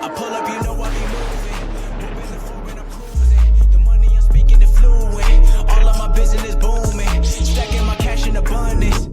I pull up, you know I be moving. Moving the floor and I'm cruising. The money I'm speaking is fluent. All of my business booming. Stacking my cash in abundance.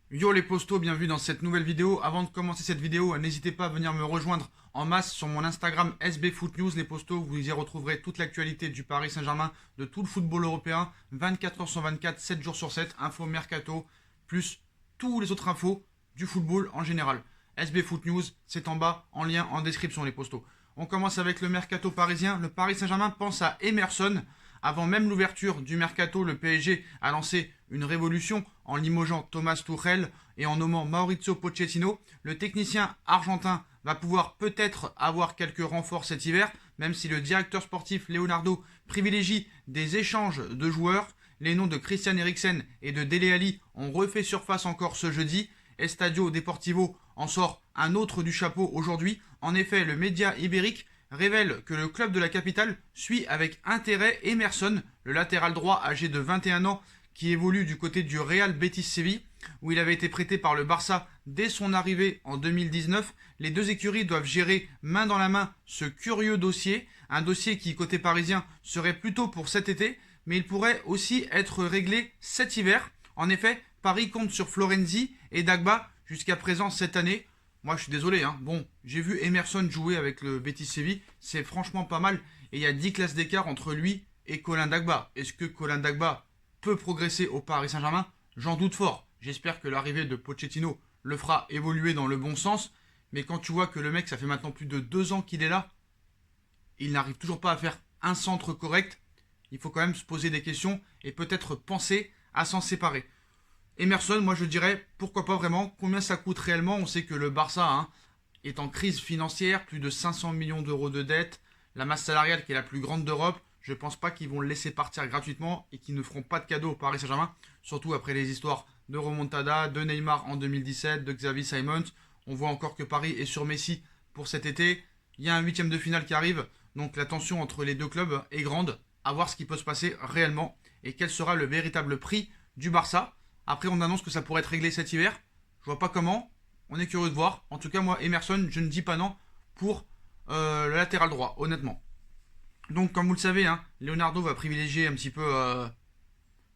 Yo les postos, bienvenue dans cette nouvelle vidéo. Avant de commencer cette vidéo, n'hésitez pas à venir me rejoindre en masse sur mon Instagram SBFootNews. Les postos, vous y retrouverez toute l'actualité du Paris Saint-Germain, de tout le football européen, 24h sur 24, 7 jours sur 7, info mercato, plus tous les autres infos du football en général. SBFootNews, c'est en bas, en lien en description les postos. On commence avec le mercato parisien. Le Paris Saint-Germain pense à Emerson. Avant même l'ouverture du mercato, le PSG a lancé une révolution en limogeant Thomas Tuchel et en nommant Mauricio Pochettino. Le technicien argentin va pouvoir peut-être avoir quelques renforts cet hiver, même si le directeur sportif Leonardo privilégie des échanges de joueurs. Les noms de Christian Eriksen et de Dele Alli ont refait surface encore ce jeudi. Estadio Deportivo en sort un autre du chapeau aujourd'hui. En effet, le média ibérique révèle que le club de la capitale suit avec intérêt Emerson, le latéral droit âgé de 21 ans qui évolue du côté du Real Betis Séville, où il avait été prêté par le Barça dès son arrivée en 2019. Les deux écuries doivent gérer main dans la main ce curieux dossier, un dossier qui, côté parisien, serait plutôt pour cet été, mais il pourrait aussi être réglé cet hiver. En effet, Paris compte sur Florenzi et Dagba jusqu'à présent cette année. Moi, je suis désolé, hein. Bon, j'ai vu Emerson jouer avec le Betis Séville, c'est franchement pas mal. Et il y a 10 classes d'écart entre lui et Colin Dagba. Est-ce que Colin Dagba peut progresser au Paris Saint-Germain? J'en doute fort. J'espère que l'arrivée de Pochettino le fera évoluer dans le bon sens. Mais quand tu vois que le mec, ça fait maintenant plus de 2 ans qu'il est là, il n'arrive toujours pas à faire un centre correct. Il faut quand même se poser des questions et peut-être penser à s'en séparer. Emerson, moi je dirais, pourquoi pas vraiment, combien ça coûte réellement? On sait que le Barça est en crise financière, plus de 500 millions d'euros de dette, la masse salariale qui est la plus grande d'Europe. Je pense pas qu'ils vont le laisser partir gratuitement et qu'ils ne feront pas de cadeau au Paris Saint-Germain, surtout après les histoires de remontada, de Neymar en 2017, de Xavi Simons. On voit encore que Paris est sur Messi pour cet été. Il y a un 8e de finale qui arrive, donc la tension entre les deux clubs est grande. À voir ce qui peut se passer réellement et quel sera le véritable prix du Barça. Après, on annonce que ça pourrait être réglé cet hiver. Je vois pas comment. On est curieux de voir. En tout cas, moi, Emerson, je ne dis pas non pour le latéral droit, honnêtement. Donc, comme vous le savez, Leonardo va privilégier un petit peu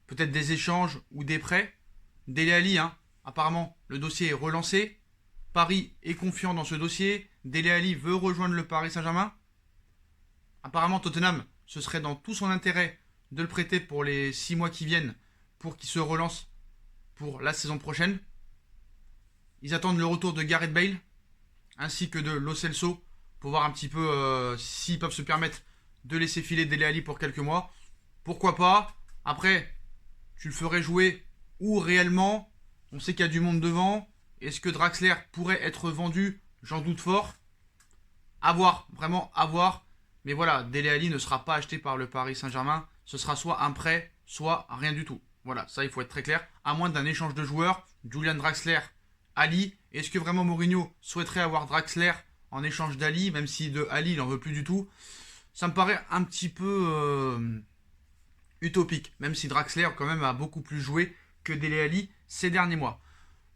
peut-être des échanges ou des prêts. Dele Alli, apparemment, le dossier est relancé. Paris est confiant dans ce dossier. Dele Alli veut rejoindre le Paris Saint-Germain. Apparemment, Tottenham, ce serait dans tout son intérêt de le prêter pour les 6 mois qui viennent pour qu'il se relance pour la saison prochaine. Ils attendent le retour de Gareth Bale ainsi que de Lo Celso pour voir un petit peu s'ils peuvent se permettre de laisser filer Dele Alli pour quelques mois. Pourquoi pas? Après, tu le ferais jouer où réellement? On sait qu'il y a du monde devant. Est-ce que Draxler pourrait être vendu? J'en doute fort. À voir, vraiment à voir. Mais voilà, Dele Alli ne sera pas acheté par le Paris Saint-Germain. Ce sera soit un prêt, soit rien du tout. Voilà, ça il faut être très clair. À moins d'un échange de joueurs, Julian Draxler, Ali. Est-ce que vraiment Mourinho souhaiterait avoir Draxler en échange d'Ali, même si de Ali il n'en veut plus du tout? Ça me paraît un petit peu utopique, même si Draxler quand même a beaucoup plus joué que Dele Alli ces derniers mois.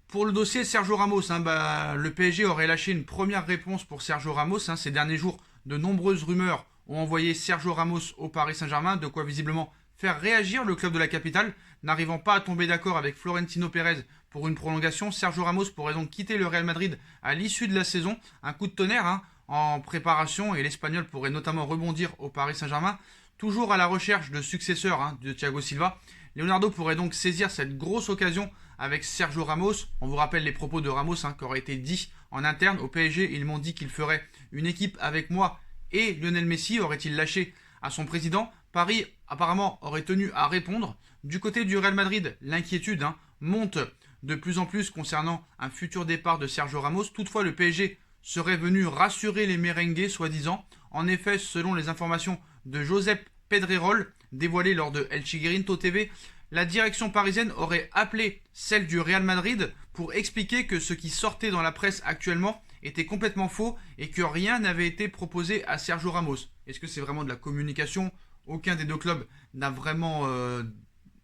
Pour le dossier Sergio Ramos, le PSG aurait lâché une première réponse pour Sergio Ramos. Ces derniers jours, de nombreuses rumeurs ont envoyé Sergio Ramos au Paris Saint-Germain, de quoi visiblement faire réagir le club de la capitale. N'arrivant pas à tomber d'accord avec Florentino Pérez pour une prolongation, Sergio Ramos pourrait donc quitter le Real Madrid à l'issue de la saison. Un coup de tonnerre en préparation et l'Espagnol pourrait notamment rebondir au Paris Saint-Germain. Toujours à la recherche de successeurs de Thiago Silva, Leonardo pourrait donc saisir cette grosse occasion avec Sergio Ramos. On vous rappelle les propos de Ramos qui auraient été dits en interne. Au PSG, ils m'ont dit qu'il ferait une équipe avec moi et Lionel Messi. Aurait-il lâché à son président? Paris apparemment aurait tenu à répondre. Du côté du Real Madrid, l'inquiétude monte de plus en plus concernant un futur départ de Sergio Ramos. Toutefois, le PSG serait venu rassurer les merengues, soi-disant. En effet, selon les informations de Josep Pedrerol, dévoilées lors de El Chiringuito TV, la direction parisienne aurait appelé celle du Real Madrid pour expliquer que ce qui sortait dans la presse actuellement était complètement faux et que rien n'avait été proposé à Sergio Ramos. Est-ce que c'est vraiment de la communication? Aucun des deux clubs n'a vraiment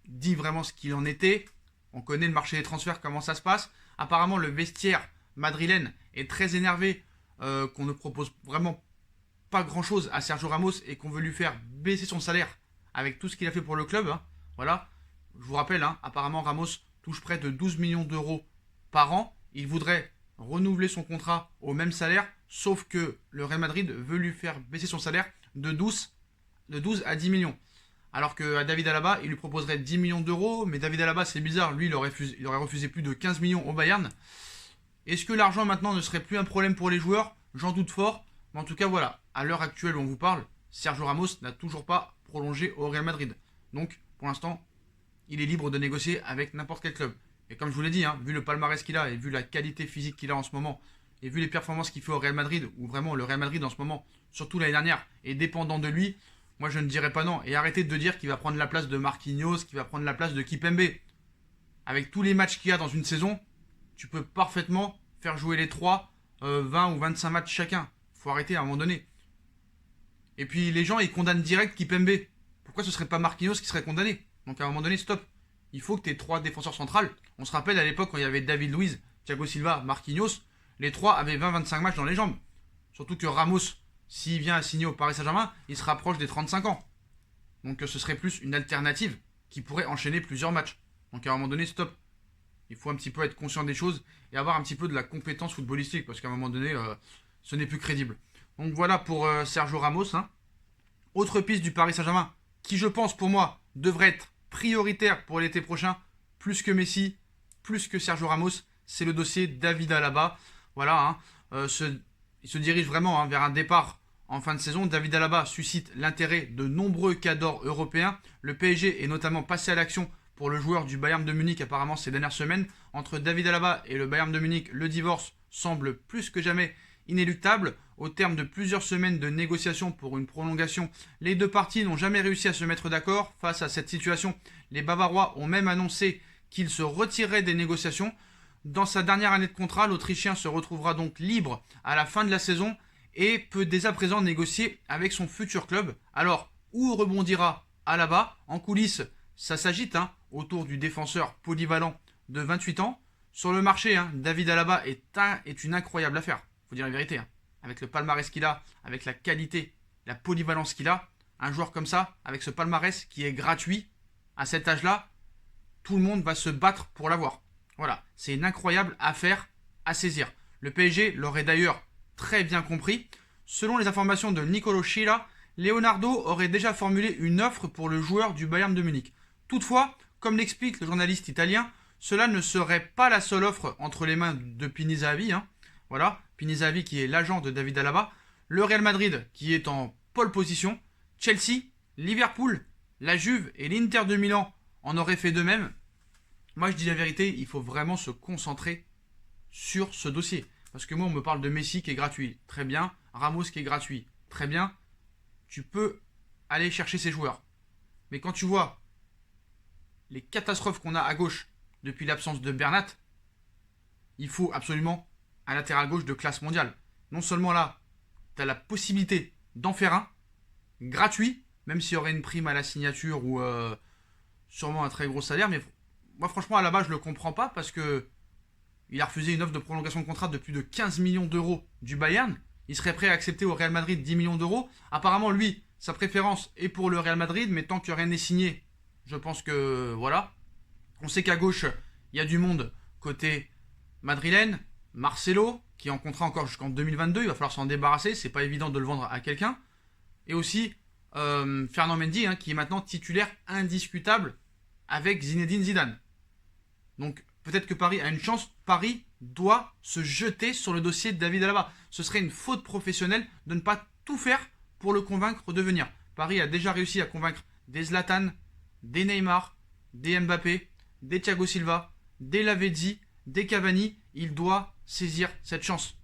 dit vraiment ce qu'il en était. On connaît le marché des transferts, comment ça se passe. Apparemment, le vestiaire madrilène est très énervé qu'on ne propose vraiment pas grand-chose à Sergio Ramos et qu'on veut lui faire baisser son salaire avec tout ce qu'il a fait pour le club. Hein. Voilà, je vous rappelle, hein, apparemment Ramos touche près de 12 millions d'euros par an. Il voudrait renouveler son contrat au même salaire, sauf que le Real Madrid veut lui faire baisser son salaire de 12 à 10 millions. Alors qu'à David Alaba, il lui proposerait 10 millions d'euros, mais David Alaba, c'est bizarre, lui, il aurait refusé plus de 15 millions au Bayern. Est-ce que l'argent maintenant ne serait plus un problème pour les joueurs? J'en doute fort. Mais en tout cas, voilà, à l'heure actuelle où on vous parle, Sergio Ramos n'a toujours pas prolongé au Real Madrid. Donc, pour l'instant, il est libre de négocier avec n'importe quel club. Et comme je vous l'ai dit, hein, vu le palmarès qu'il a et vu la qualité physique qu'il a en ce moment, et vu les performances qu'il fait au Real Madrid, où vraiment le Real Madrid en ce moment, surtout l'année dernière, est dépendant de lui, moi je ne dirais pas non. Et arrêtez de dire qu'il va prendre la place de Marquinhos, qu'il va prendre la place de Kipembe. Avec tous les matchs qu'il y a dans une saison, tu peux parfaitement faire jouer les trois 20 ou 25 matchs chacun. Faut arrêter à un moment donné. Et puis les gens ils condamnent direct Kipembe. Pourquoi ce serait pas Marquinhos qui serait condamné? Donc à un moment donné, stop. Il faut que tu aies trois défenseurs centrales. On se rappelle à l'époque quand il y avait David Luiz, Thiago Silva, Marquinhos, les trois avaient 20-25 matchs dans les jambes. Surtout que Ramos, s'il vient à signer au Paris Saint-Germain, il se rapproche des 35 ans. Donc ce serait plus une alternative qui pourrait enchaîner plusieurs matchs. Donc à un moment donné, stop. Il faut un petit peu être conscient des choses et avoir un petit peu de la compétence footballistique parce qu'à un moment donné, ce n'est plus crédible. Donc voilà pour Sergio Ramos. Hein. Autre piste du Paris Saint-Germain qui, je pense, pour moi, devrait être prioritaire pour l'été prochain, plus que Messi, plus que Sergio Ramos, c'est le dossier David Alaba. Voilà, hein, il se dirige vraiment vers un départ en fin de saison. David Alaba suscite l'intérêt de nombreux cadors européens. Le PSG est notamment passé à l'action pour le joueur du Bayern de Munich apparemment ces dernières semaines. Entre David Alaba et le Bayern de Munich, le divorce semble plus que jamais inéluctable. Au terme de plusieurs semaines de négociations pour une prolongation, les deux parties n'ont jamais réussi à se mettre d'accord. Face à cette situation, les Bavarois ont même annoncé qu'ils se retireraient des négociations. Dans sa dernière année de contrat, l'Autrichien se retrouvera donc libre à la fin de la saison et peut dès à présent négocier avec son futur club. Alors, où rebondira Alaba? En coulisses, ça s'agite autour du défenseur polyvalent de 28 ans. Sur le marché, David Alaba est une incroyable affaire. Faut dire la vérité. Avec le palmarès qu'il a, avec la qualité, la polyvalence qu'il a, un joueur comme ça, avec ce palmarès qui est gratuit, à cet âge-là, tout le monde va se battre pour l'avoir. Voilà, c'est une incroyable affaire à saisir. Le PSG l'aurait d'ailleurs très bien compris. Selon les informations de Nicolo Schilla, Leonardo aurait déjà formulé une offre pour le joueur du Bayern de Munich. Toutefois, comme l'explique le journaliste italien, cela ne serait pas la seule offre entre les mains de Pini Zahavi. Voilà, Pini Zahavi qui est l'agent de David Alaba, le Real Madrid qui est en pole position, Chelsea, Liverpool, la Juve et l'Inter de Milan en auraient fait de même. Moi je dis la vérité, il faut vraiment se concentrer sur ce dossier. Parce que moi on me parle de Messi qui est gratuit, très bien, Ramos qui est gratuit, très bien, tu peux aller chercher ces joueurs. Mais quand tu vois les catastrophes qu'on a à gauche depuis l'absence de Bernat, il faut absolument un latéral gauche de classe mondiale. Non seulement là, tu as la possibilité d'en faire un, gratuit, même s'il y aurait une prime à la signature ou sûrement un très gros salaire, mais moi franchement à la base je le comprends pas parce que il a refusé une offre de prolongation de contrat de plus de 15 millions d'euros du Bayern. Il serait prêt à accepter au Real Madrid 10 millions d'euros. Apparemment lui, sa préférence est pour le Real Madrid, mais tant que rien n'est signé, je pense que voilà. On sait qu'à gauche, il y a du monde côté madrilène. Marcelo, qui est en contrat encore jusqu'en 2022, il va falloir s'en débarrasser, c'est pas évident de le vendre à quelqu'un. Et aussi Fernand Mendy, qui est maintenant titulaire indiscutable avec Zinedine Zidane. Donc peut-être que Paris a une chance, Paris doit se jeter sur le dossier de David Alaba. Ce serait une faute professionnelle de ne pas tout faire pour le convaincre de venir. Paris a déjà réussi à convaincre des Zlatan, des Neymar, des Mbappé, des Thiago Silva, des Lavezzi, des Cavani. Il doit saisir cette chance.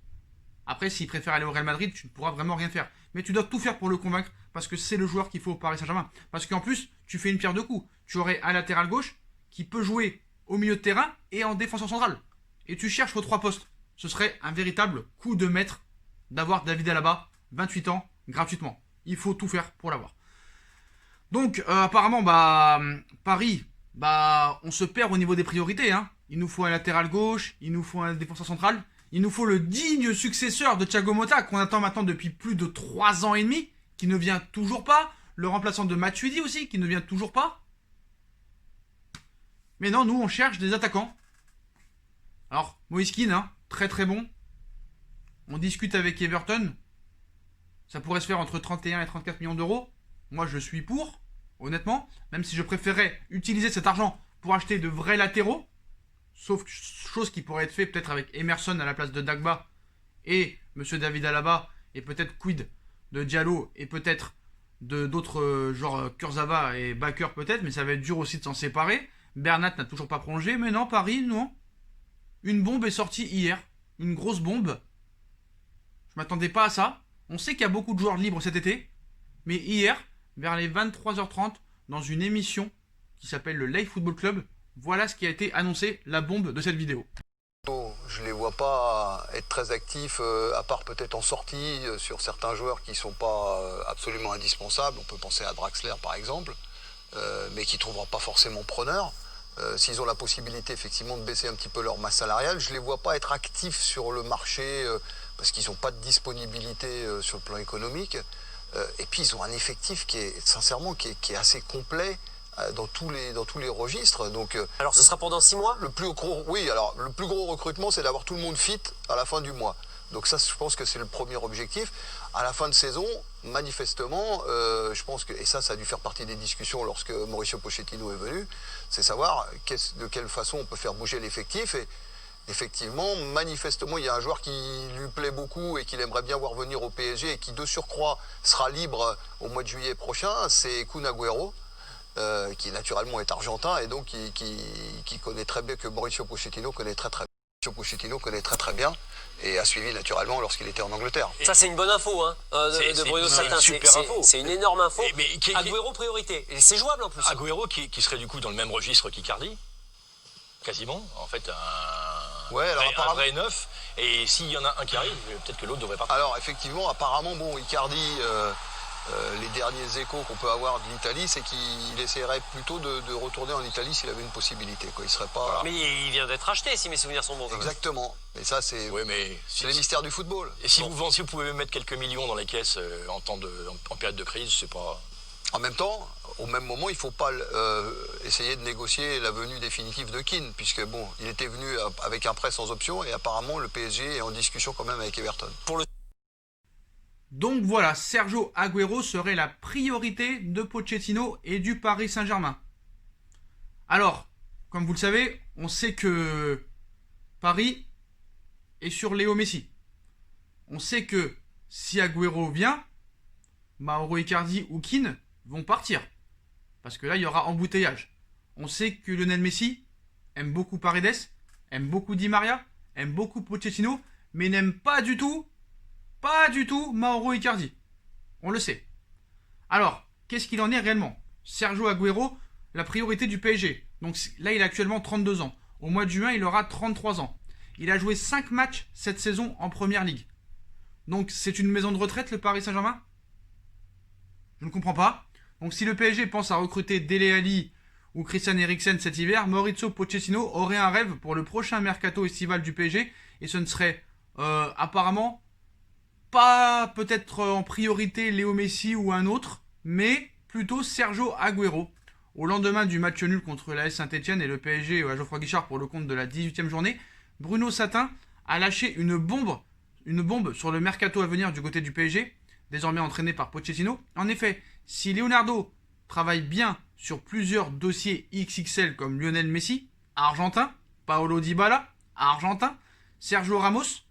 Après, s'il préfère aller au Real Madrid, tu ne pourras vraiment rien faire. Mais tu dois tout faire pour le convaincre parce que c'est le joueur qu'il faut au Paris Saint-Germain. Parce qu'en plus, tu fais une pierre deux coups. Tu aurais un latéral gauche qui peut jouer au milieu de terrain et en défenseur central. Et tu cherches aux trois postes. Ce serait un véritable coup de maître d'avoir David Alaba, 28 ans, gratuitement. Il faut tout faire pour l'avoir. Donc, apparemment, Paris, on se perd au niveau des priorités. Il nous faut un latéral gauche, il nous faut un défenseur central, Il nous faut le digne successeur de Thiago Motta qu'on attend maintenant depuis plus de 3 ans et demi, qui ne vient toujours pas. Le remplaçant de Matuidi aussi, qui ne vient toujours pas. Mais non, nous on cherche des attaquants. Alors, Moïse Kean, hein, très très bon. On discute avec Everton. Ça pourrait se faire entre 31 et 34 millions d'euros. Moi je suis pour, honnêtement. Même si je préférerais utiliser cet argent pour acheter de vrais latéraux. Sauf chose qui pourrait être fait peut-être avec Emerson à la place de Dagba et Monsieur David Alaba et peut-être quid de Diallo et peut-être d'autres genre Kurzawa et Bakker peut-être, mais ça va être dur aussi de s'en séparer. Bernat n'a toujours pas prolongé, mais non, Paris, non. Une bombe est sortie hier, une grosse bombe. Je m'attendais pas à ça. On sait qu'il y a beaucoup de joueurs libres cet été, mais hier, vers les 23h30, dans une émission qui s'appelle le Live Football Club, voilà ce qui a été annoncé, la bombe de cette vidéo. Je ne les vois pas être très actifs, à part peut-être en sortie, sur certains joueurs qui ne sont pas absolument indispensables. On peut penser à Draxler par exemple, mais qui ne trouveront pas forcément preneur. S'ils ont la possibilité effectivement de baisser un petit peu leur masse salariale, je ne les vois pas être actifs sur le marché parce qu'ils n'ont pas de disponibilité sur le plan économique. Et puis ils ont un effectif qui est sincèrement qui est assez complet. Dans tous les registres. Donc, alors ce sera pendant 6 mois. Le plus gros recrutement, c'est d'avoir tout le monde fit à la fin du mois. Donc ça, je pense que c'est le premier objectif. À la fin de saison, manifestement, je pense que, et ça a dû faire partie des discussions lorsque Mauricio Pochettino est venu, c'est savoir de quelle façon on peut faire bouger l'effectif. Et effectivement, manifestement, il y a un joueur qui lui plaît beaucoup et qu'il aimerait bien voir venir au PSG et qui de surcroît sera libre au mois de juillet prochain, c'est Kun Agüero. Qui naturellement est argentin et donc qui connaît très bien, que Mauricio Pochettino connaît très très bien et a suivi naturellement lorsqu'il était en Angleterre. Ça c'est une bonne info hein, de Bruno Satin, c'est une énorme info. Agüero priorité, et c'est jouable en plus. Agüero qui serait du coup dans le même registre qu'Icardi, quasiment, en fait un vrai neuf, et s'il y en a un qui arrive, peut-être que l'autre devrait partir. Alors effectivement, apparemment, bon, Icardi... les derniers échos qu'on peut avoir de l'Italie, c'est qu'il essaierait plutôt de retourner en Italie s'il avait une possibilité. Quoi. Il serait pas... Voilà. Mais il vient d'être acheté, si mes souvenirs sont bons. Exactement. Mais ça, c'est les mystères du football. Et si vous pouvez mettre quelques millions dans les caisses en période de crise, c'est pas... En même temps, au même moment, il ne faut pas essayer de négocier la venue définitive de Kean, puisque bon, il était venu avec un prêt sans option et apparemment le PSG est en discussion quand même avec Everton. Donc voilà, Sergio Agüero serait la priorité de Pochettino et du Paris Saint-Germain. Alors, comme vous le savez, on sait que Paris est sur Léo Messi. On sait que si Agüero vient, Mauro Icardi ou Kean vont partir. Parce que là, il y aura embouteillage. On sait que Lionel Messi aime beaucoup Paredes, aime beaucoup Di Maria, aime beaucoup Pochettino, mais n'aime pas du tout Mauro Icardi. On le sait. Alors, qu'est-ce qu'il en est réellement? Sergio Agüero, la priorité du PSG. Donc là, il a actuellement 32 ans. Au mois de juin, il aura 33 ans. Il a joué 5 matchs cette saison en Première Ligue. Donc c'est une maison de retraite, le Paris Saint-Germain? Je ne comprends pas. Donc si le PSG pense à recruter Dele Alli ou Christian Eriksen cet hiver, Mauricio Pochettino aurait un rêve pour le prochain mercato estival du PSG. Et ce ne serait apparemment... pas peut-être en priorité Léo Messi ou un autre, mais plutôt Sergio Agüero. Au lendemain du match nul contre l'AS Saint-Etienne et le PSG à Geoffroy Guichard pour le compte de la 18e journée, Bruno Satin a lâché une bombe sur le mercato à venir du côté du PSG, désormais entraîné par Pochettino. En effet, si Leonardo travaille bien sur plusieurs dossiers XXL comme Lionel Messi, argentin, Paulo Dybala, argentin, Sergio Ramos,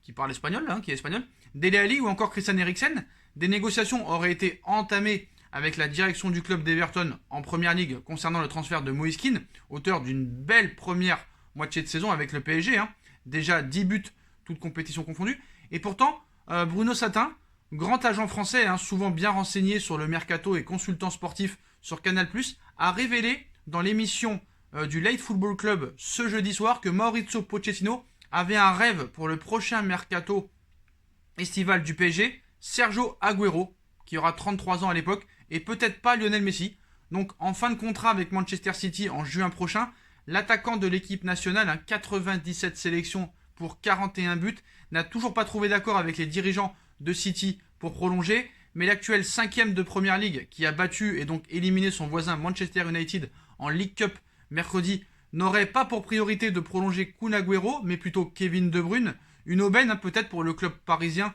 qui parle espagnol, qui est espagnol, Dele Alli ou encore Christian Eriksen, des négociations auraient été entamées avec la direction du club d'Everton en Première Ligue concernant le transfert de Moïse Kean, auteur d'une belle première moitié de saison avec le PSG, déjà 10 buts, toutes compétitions confondues. Et pourtant, Bruno Satin, grand agent français, souvent bien renseigné sur le mercato et consultant sportif sur Canal+, a révélé dans l'émission du Live Football Club ce jeudi soir que Mauricio Pochettino avait un rêve pour le prochain mercato estival du PSG, Sergio Agüero, qui aura 33 ans à l'époque, et peut-être pas Lionel Messi. Donc en fin de contrat avec Manchester City en juin prochain, l'attaquant de l'équipe nationale, 97 sélections pour 41 buts, n'a toujours pas trouvé d'accord avec les dirigeants de City pour prolonger, mais l'actuel 5e de Première Ligue, qui a battu et donc éliminé son voisin Manchester United en League Cup mercredi, n'aurait pas pour priorité de prolonger Kun Agüero, mais plutôt Kevin De Bruyne. Une aubaine peut-être pour le club parisien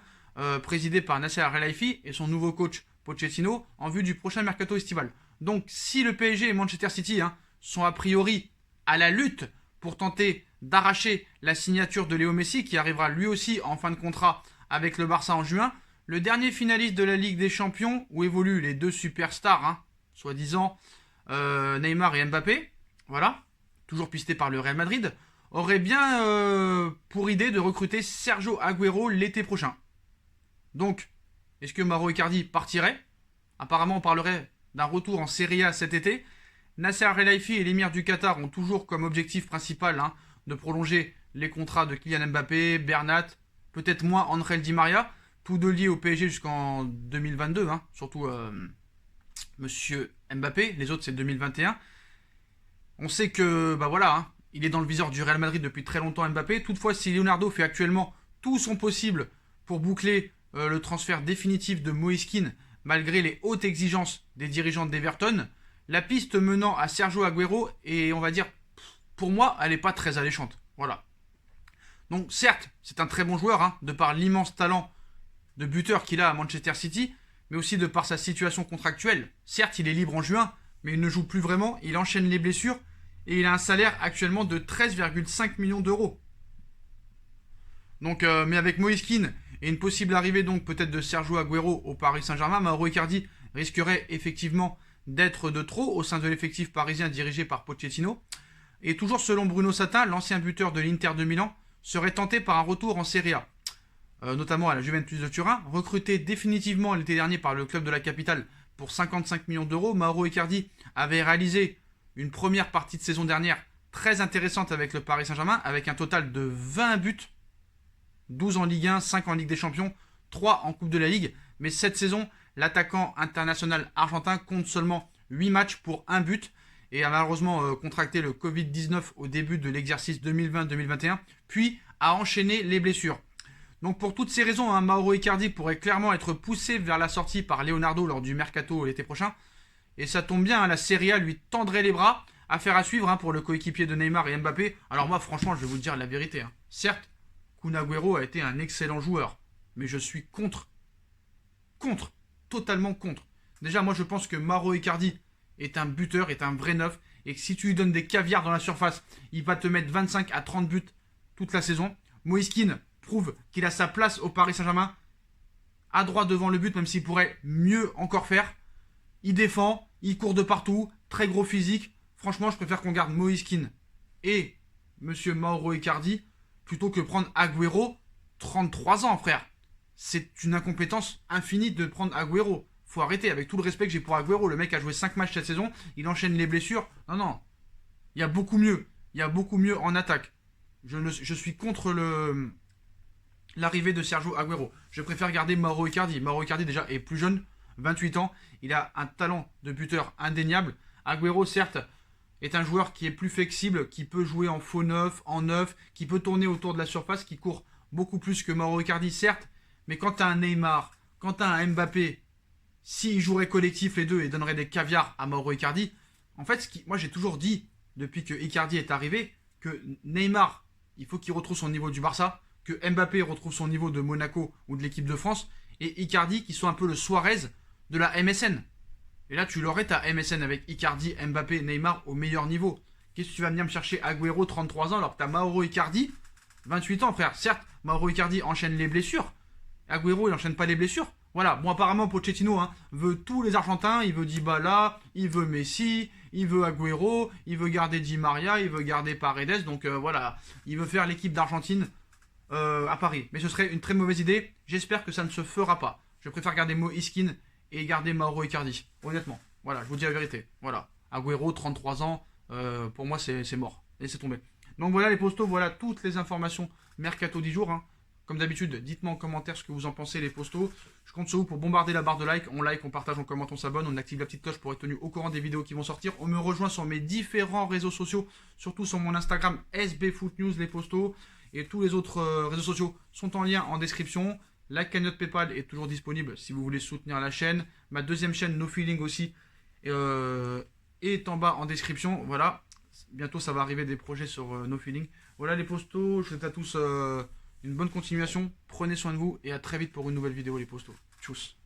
présidé par Nasser Al-Khelaifi et son nouveau coach Pochettino en vue du prochain mercato estival. Donc si le PSG et Manchester City sont a priori à la lutte pour tenter d'arracher la signature de Léo Messi, qui arrivera lui aussi en fin de contrat avec le Barça en juin, le dernier finaliste de la Ligue des Champions, où évoluent les deux superstars, soi-disant Neymar et Mbappé, voilà, toujours pisté par le Real Madrid, aurait bien pour idée de recruter Sergio Agüero l'été prochain. Donc, est-ce que Mauro Icardi partirait? Apparemment, on parlerait d'un retour en Serie A cet été. Nasser Al-Khelaifi et l'émir du Qatar ont toujours comme objectif principal de prolonger les contrats de Kylian Mbappé, Bernat, peut-être moins Ángel Di María, tous deux liés au PSG jusqu'en 2022, surtout Monsieur Mbappé, les autres c'est 2021. On sait que, il est dans le viseur du Real Madrid depuis très longtemps, Mbappé. Toutefois, si Leonardo fait actuellement tout son possible pour boucler le transfert définitif de Moïse Kean, malgré les hautes exigences des dirigeants d'Everton, la piste menant à Sergio Agüero est, on va dire, pour moi, elle n'est pas très alléchante. Voilà. Donc certes, c'est un très bon joueur, de par l'immense talent de buteur qu'il a à Manchester City, mais aussi de par sa situation contractuelle. Certes, il est libre en juin, mais il ne joue plus vraiment, il enchaîne les blessures, et il a un salaire actuellement de 13,5 millions d'euros. Donc, mais avec Moïse Kean et une possible arrivée donc peut-être de Sergio Agüero au Paris Saint-Germain, Mauro Icardi risquerait effectivement d'être de trop au sein de l'effectif parisien dirigé par Pochettino. Et toujours selon Bruno Satin, l'ancien buteur de l'Inter de Milan serait tenté par un retour en Serie A, notamment à la Juventus de Turin. Recruté définitivement l'été dernier par le club de la capitale pour 55 millions d'euros, Mauro Icardi avait réalisé une première partie de saison dernière très intéressante avec le Paris Saint-Germain, avec un total de 20 buts, 12 en Ligue 1, 5 en Ligue des Champions, 3 en Coupe de la Ligue. Mais cette saison, l'attaquant international argentin compte seulement 8 matchs pour 1 but et a malheureusement contracté le Covid-19 au début de l'exercice 2020-2021, puis a enchaîné les blessures. Donc pour toutes ces raisons, Mauro Icardi pourrait clairement être poussé vers la sortie par Leonardo lors du mercato l'été prochain. Et ça tombe bien, la Serie A lui tendrait les bras. Affaire à suivre pour le coéquipier de Neymar et Mbappé. Alors moi franchement, je vais vous dire la vérité. Certes, Kun Agüero a été un excellent joueur, mais je suis contre, totalement contre. Déjà, moi je pense que Mauro Icardi est un buteur, est un vrai neuf, et que si tu lui donnes des caviars dans la surface, il va te mettre 25 à 30 buts toute la saison. Moïse Kean prouve qu'il a sa place au Paris Saint-Germain, à droit devant le but, même s'il pourrait mieux encore faire. Il défend, il court de partout, très gros physique. Franchement, je préfère qu'on garde Moïse Kean et Monsieur Mauro Icardi plutôt que prendre Agüero, 33 ans, frère. C'est une incompétence infinie de prendre Agüero. Faut arrêter, avec tout le respect que j'ai pour Agüero. Le mec a joué 5 matchs cette saison, il enchaîne les blessures. Non. Il y a beaucoup mieux. Il y a beaucoup mieux en attaque. Je suis contre l'arrivée de Sergio Agüero. Je préfère garder Mauro Icardi. Mauro Icardi déjà est plus jeune, 28 ans. Il a un talent de buteur indéniable. Agüero, certes, est un joueur qui est plus flexible, qui peut jouer en faux neuf, en neuf, qui peut tourner autour de la surface, qui court beaucoup plus que Mauro Icardi, certes. Mais quand tu as un Neymar, quand tu as un Mbappé, s'ils joueraient collectif les deux et donneraient des caviars à Mauro Icardi, en fait, moi j'ai toujours dit, depuis que Icardi est arrivé, que Neymar, il faut qu'il retrouve son niveau du Barça, que Mbappé retrouve son niveau de Monaco ou de l'équipe de France, et Icardi qui soit un peu le Suarez de la MSN. Et là, tu l'aurais ta MSN avec Icardi, Mbappé, Neymar au meilleur niveau. Qu'est-ce que tu vas venir me chercher Agüero, 33 ans, alors que tu as Mauro Icardi, 28 ans, frère. Certes, Mauro Icardi enchaîne les blessures. Agüero, il n'enchaîne pas les blessures. Voilà, bon, apparemment, Pochettino veut tous les Argentins. Il veut Dybala, il veut Messi, il veut Agüero, il veut garder Di Maria, il veut garder Paredes. Donc voilà, il veut faire l'équipe d'Argentine à Paris. Mais ce serait une très mauvaise idée. J'espère que ça ne se fera pas. Je préfère garder Moïse Kean et garder Mauro Icardi, honnêtement. Voilà, je vous dis la vérité. Voilà, Agüero, 33 ans, pour moi c'est mort. Laissez tomber. Donc voilà les postos, voilà toutes les informations mercato 10 jours. Comme d'habitude, dites-moi en commentaire ce que vous en pensez les postos. Je compte sur vous pour bombarder la barre de like. On like, on partage, on commente, on s'abonne. On active la petite cloche pour être tenu au courant des vidéos qui vont sortir. On me rejoint sur mes différents réseaux sociaux, surtout sur mon Instagram SBFootNews les postos. Et tous les autres réseaux sociaux sont en lien en description. La cagnotte PayPal est toujours disponible si vous voulez soutenir la chaîne. Ma deuxième chaîne, No Feeling aussi, est en bas en description. Voilà, bientôt ça va arriver des projets sur No Feeling. Voilà les postos, je vous souhaite à tous une bonne continuation. Prenez soin de vous et à très vite pour une nouvelle vidéo les postos. Tchuss.